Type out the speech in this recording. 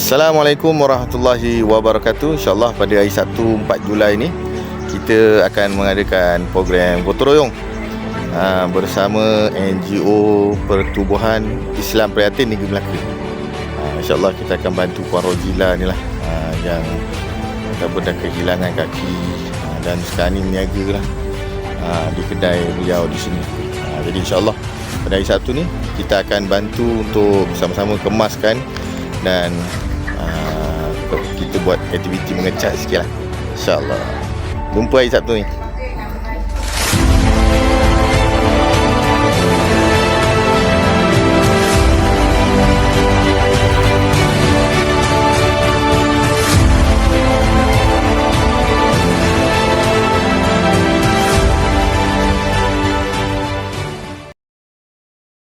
Assalamualaikum warahmatullahi wabarakatuh. InsyaAllah pada hari Sabtu 4 Julai ni kita akan mengadakan program gotong royong bersama NGO Pertubuhan Islam Prihatin Negeri Melaka. InsyaAllah kita akan bantu Puan Rojila ni lah, yang dah kehilangan kaki dan sekarang ni meniaga lah di kedai beliau di sini. Jadi insyaAllah pada hari Sabtu ni kita akan bantu untuk bersama-sama kemaskan dan kita buat aktiviti mengecat sikit lah, InsyaAllah. Jumpa hari Sabtu ni.